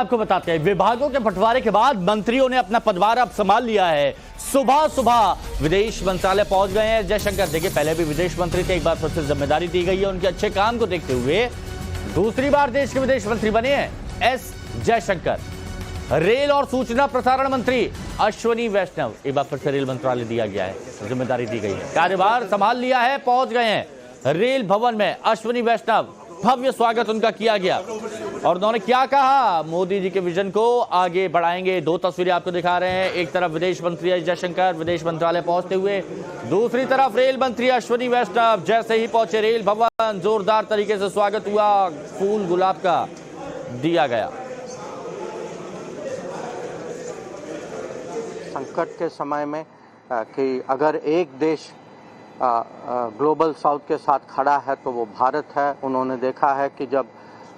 आपको बताते हैं, विभागों के बंटवारे के बाद मंत्रियों ने अपना पदभार अब संभाल लिया है। सुबह सुबह विदेश मंत्रालय पहुंच गए हैं जयशंकर। देखिए, पहले भी विदेश मंत्री थे, एक बार फिर से जिम्मेदारी दी गई है। उनके अच्छे काम को देखते हुए दूसरी बार देश के विदेश मंत्री बने हैं एस जयशंकर। रेल और सूचना प्रसारण मंत्री अश्विनी वैष्णव, एक बार फिर से रेल मंत्रालय दिया गया है, जिम्मेदारी दी गई है, कार्यभार संभाल लिया है, पहुंच गए हैं रेल भवन में अश्विनी वैष्णव। भव्य स्वागत उनका किया गया और उन्होंने क्या कहा, मोदी जी के विजन को आगे बढ़ाएंगे। दो तस्वीरें आपको दिखा रहे हैं, एक तरफ विदेश मंत्री एस जयशंकर विदेश मंत्रालय पहुंचते हुए, दूसरी तरफ रेल मंत्री अश्विनी वैष्णव। जैसे ही पहुंचे रेल भवन, जोरदार तरीके से स्वागत हुआ, फूल गुलाब का दिया गया। संकट के समय में कि अगर एक देश ग्लोबल साउथ के साथ खड़ा है तो वो भारत है। उन्होंने देखा है कि जब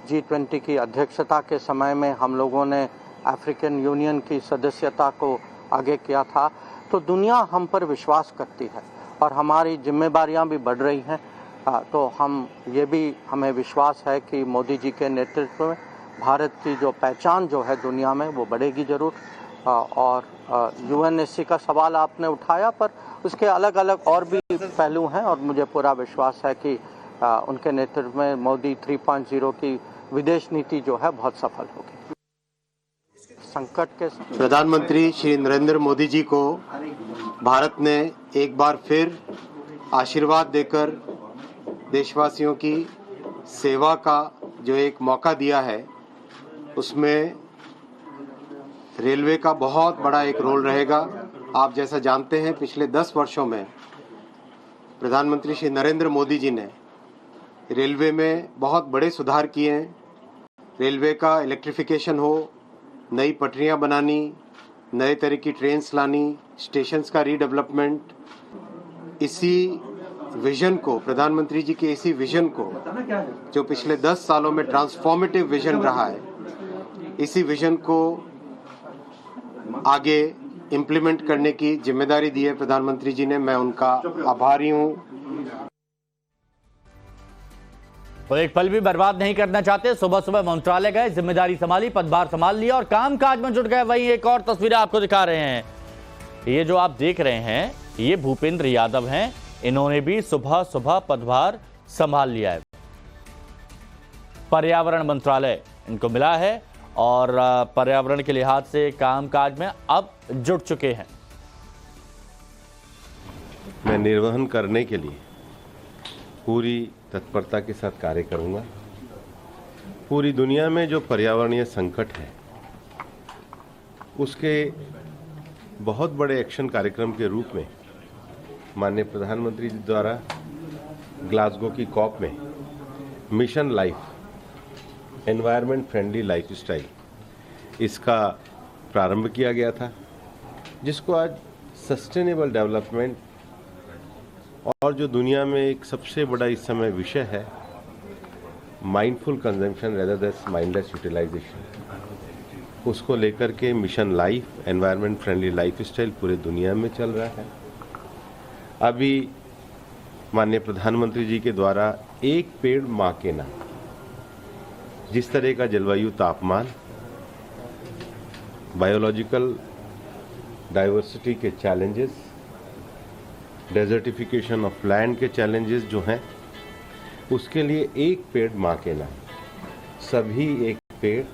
G20 की अध्यक्षता के समय में हम लोगों ने अफ्रीकन यूनियन की सदस्यता को आगे किया था, तो दुनिया हम पर विश्वास करती है और हमारी जिम्मेदारियां भी बढ़ रही हैं। तो हमें विश्वास है कि मोदी जी के नेतृत्व में भारत की जो पहचान जो है दुनिया में वो बढ़ेगी ज़रूर। और UNSC का सवाल आपने उठाया, पर उसके अलग अलग और भी पहलू हैं और मुझे पूरा विश्वास है कि उनके नेतृत्व में मोदी 3.0 की विदेश नीति जो है बहुत सफल होगी। संकट के प्रधानमंत्री श्री नरेंद्र मोदी जी को भारत ने एक बार फिर आशीर्वाद देकर देशवासियों की सेवा का जो एक मौका दिया है, उसमें रेलवे का बहुत बड़ा एक रोल रहेगा। आप जैसा जानते हैं, पिछले 10 वर्षों में प्रधानमंत्री श्री नरेंद्र मोदी जी ने रेलवे में बहुत बड़े सुधार किए हैं। रेलवे का इलेक्ट्रिफिकेशन हो, नई पटरियां बनानी, नए तरह की ट्रेन्स लानी, स्टेशंस का रीडेवलपमेंट, इसी विजन को, प्रधानमंत्री जी के इसी विजन को जो पिछले 10 सालों में ट्रांसफॉर्मेटिव विजन रहा है, इसी विजन को आगे इम्प्लीमेंट करने की जिम्मेदारी दी है प्रधानमंत्री जी ने। मैं उनका आभारी हूं। तो एक पल भी बर्बाद नहीं करना चाहते, सुबह सुबह मंत्रालय गए, जिम्मेदारी संभाली, पदभार संभाल लिया और काम काज में जुट गए। वहीं एक और तस्वीरें आपको दिखा रहे हैं, ये जो आप देख रहे हैं ये भूपेंद्र यादव हैं। इन्होंने भी सुबह सुबह पदभार संभाल लिया है। पर्यावरण मंत्रालय इनको मिला है और पर्यावरण के लिहाज से कामकाज में अब जुट चुके हैं। मैं निर्वहन करने के लिए पूरी तत्परता के साथ कार्य करूंगा। पूरी दुनिया में जो पर्यावरणीय संकट है, उसके बहुत बड़े एक्शन कार्यक्रम के रूप में माननीय प्रधानमंत्री जी द्वारा ग्लासगो की कॉप में mission life, environment friendly lifestyle, इसका प्रारंभ किया गया था, जिसको आज सस्टेनेबल डेवलपमेंट और जो दुनिया में एक सबसे बड़ा इस समय विषय है, mindful consumption rather than mindless utilisation, उसको लेकर के mission life, environment friendly lifestyle पूरे दुनिया में चल रहा है। अभी माननीय प्रधानमंत्री जी के द्वारा एक पेड़ मां के नाम, जिस तरह का जलवायु तापमान, बायोलॉजिकल डाइवर्सिटी के चैलेंजेस, डेजर्टिफिकेशन ऑफ लैंड के चैलेंजेस जो हैं, उसके लिए एक पेड़ मां के नाम, सभी एक पेड़